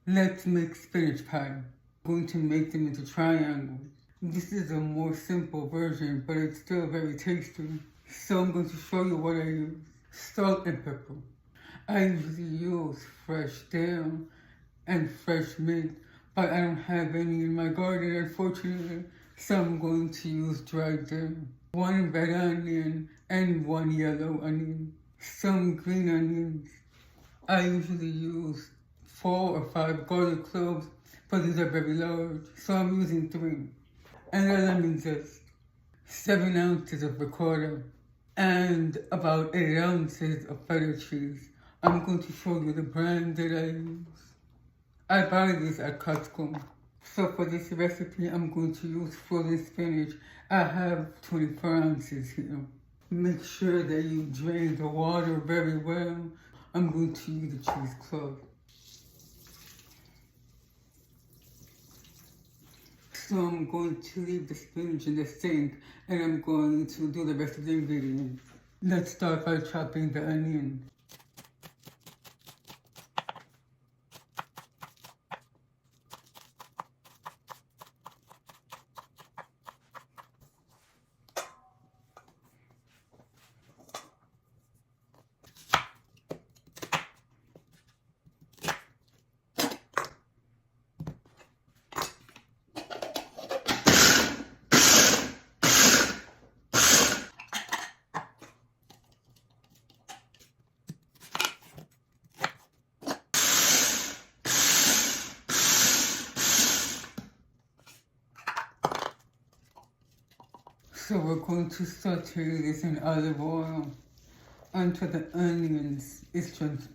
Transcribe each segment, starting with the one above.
Let's make spinach pie. I'm going to make them into triangles. This is a more simple version, but it's still very tasty. So I'm going to show you what I use. Salt and pepper. I usually use fresh dill and fresh mint, but I don't have any in my garden, unfortunately, so I'm going to use dried dill. 1 red onion and 1 yellow onion. Some green onions. I usually use 4 or 5 garlic cloves, but these are very large, so I'm using 3. And a lemon zest. 7 ounces of ricotta, and about 8 ounces of feta cheese. I'm going to show you the brand that I use. I buy these at Costco. So for this recipe, I'm going to use frozen spinach. I have 24 ounces here. Make sure that you drain the water very well. I'm going to use the cheesecloth. So I'm going to leave the spinach in the sink, and I'm going to do the rest of the ingredients. Let's start by chopping the onion. So we're going to saute this in olive oil until the onions is just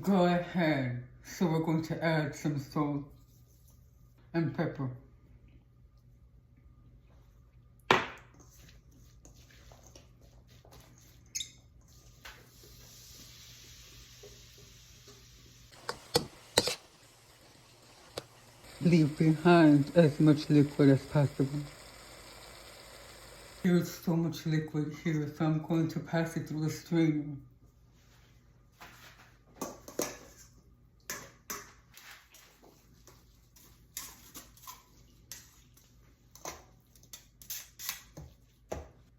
go ahead. So we're going to add some salt and pepper. Leave behind as much liquid as possible. There's so much liquid here, so I'm going to pass it through the strainer.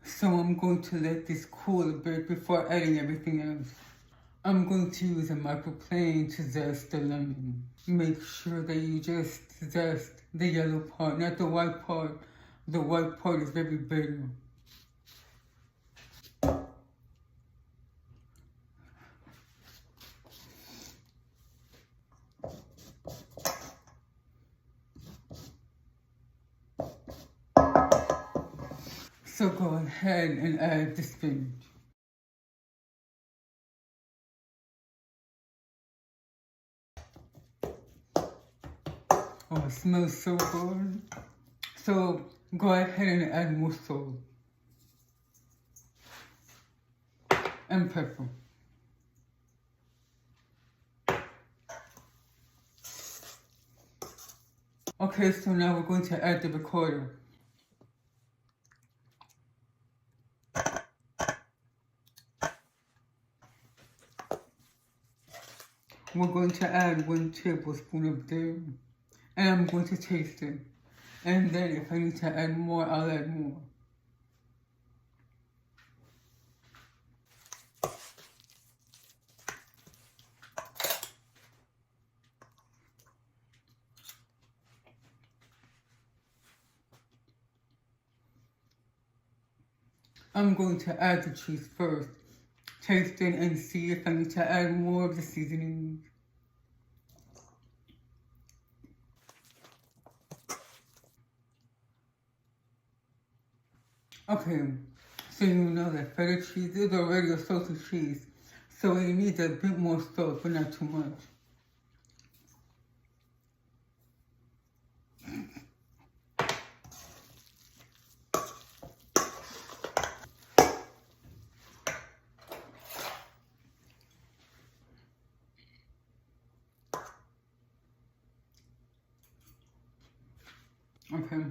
So I'm going to let this cool a bit before adding everything else. I'm going to use a microplane to zest the lemon. Make sure that you just zest the yellow part, not the white part. The white part is very bitter. So go ahead and add the spinach. Oh, it smells so good. So go ahead and add more salt and pepper. Okay, so now we're going to add the ricotta. We're going to add 1 tablespoon of dill, and I'm going to taste it. And then if I need to add more, I'll add more. I'm going to add the cheese first. Taste it and see if I need to add more of the seasoning. Okay, so you know that feta cheese is already a salty cheese, so it needs a bit more salt, but not too much. Okay,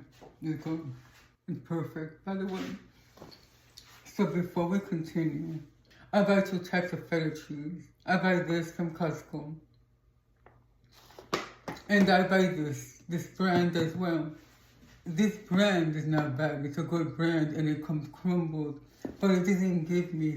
it's good. It's perfect, by the way. So before we continue, I buy two types of feta cheese. I buy this from Costco. And I buy this brand as well. This brand is not bad. It's a good brand and it comes crumbled. But it doesn't give me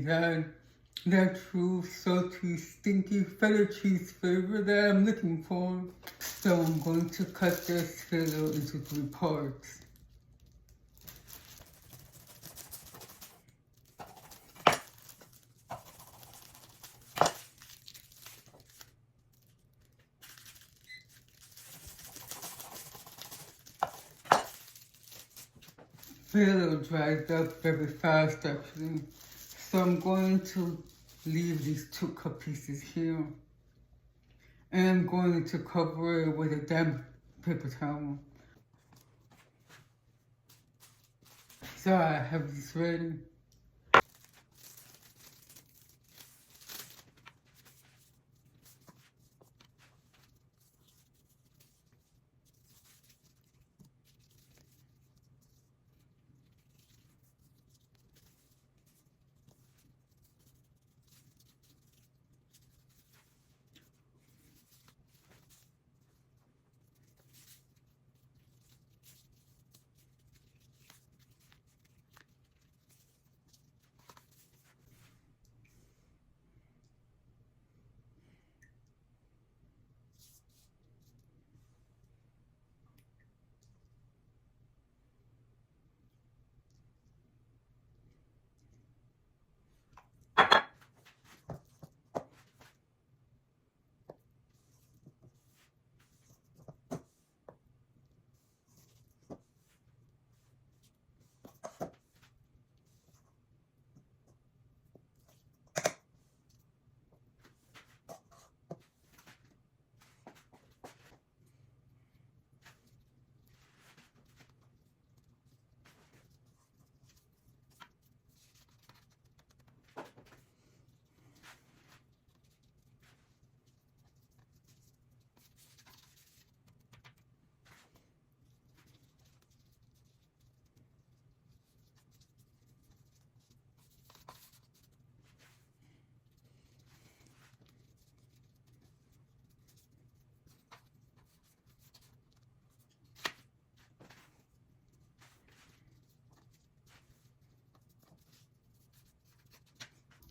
that true salty, stinky feta cheese flavor that I'm looking for. So I'm going to cut this phyllo into 3 parts. Phyllo dries up very fast actually. So I'm going to leave these 2 cut pieces here. And I'm going to cover it with a damp paper towel. So I have this ready.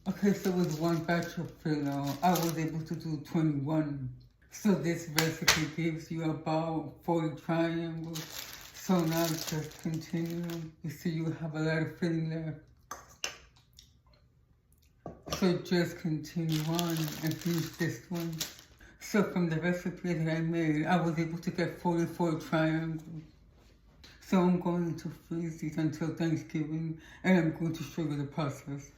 Okay, so with 1 batch of phyllo, I was able to do 21. So this recipe gives you about 40 triangles. So now just continue. You see you have a lot of filling there. So just continue on and finish this one. So from the recipe that I made, I was able to get 44 triangles. So I'm going to freeze these until Thanksgiving and I'm going to show you the process.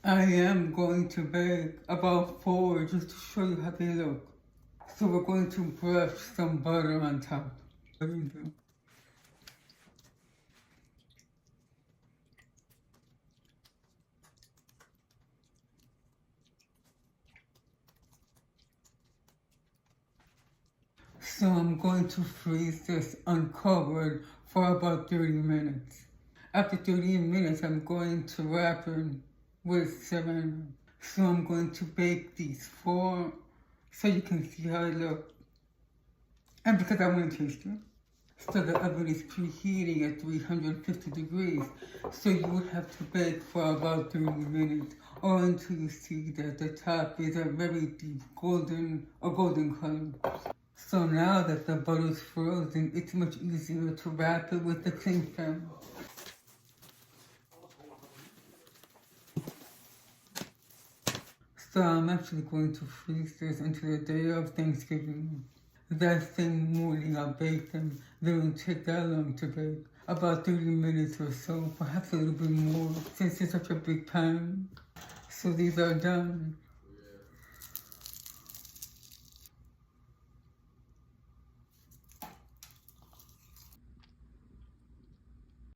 I am going to bake about 4 just to show you how they look. So we're going to brush some butter on top. There we go. So I'm going to freeze this uncovered for about 30 minutes. After 30 minutes, I'm going to wrap it with saran. So I'm going to bake these 4 so you can see how they look. And because I want to taste it. So the oven is preheating at 350 degrees. So you would have to bake for about 30 minutes or until you see that the top is a very deep golden color. So now that the butter is frozen, it's much easier to wrap it with the cling film. So I'm actually going to freeze this until the day of Thanksgiving. That same morning I'll bake them. They won't take that long to bake. About 30 minutes or so, perhaps a little bit more, since it's such a big pan. So these are done.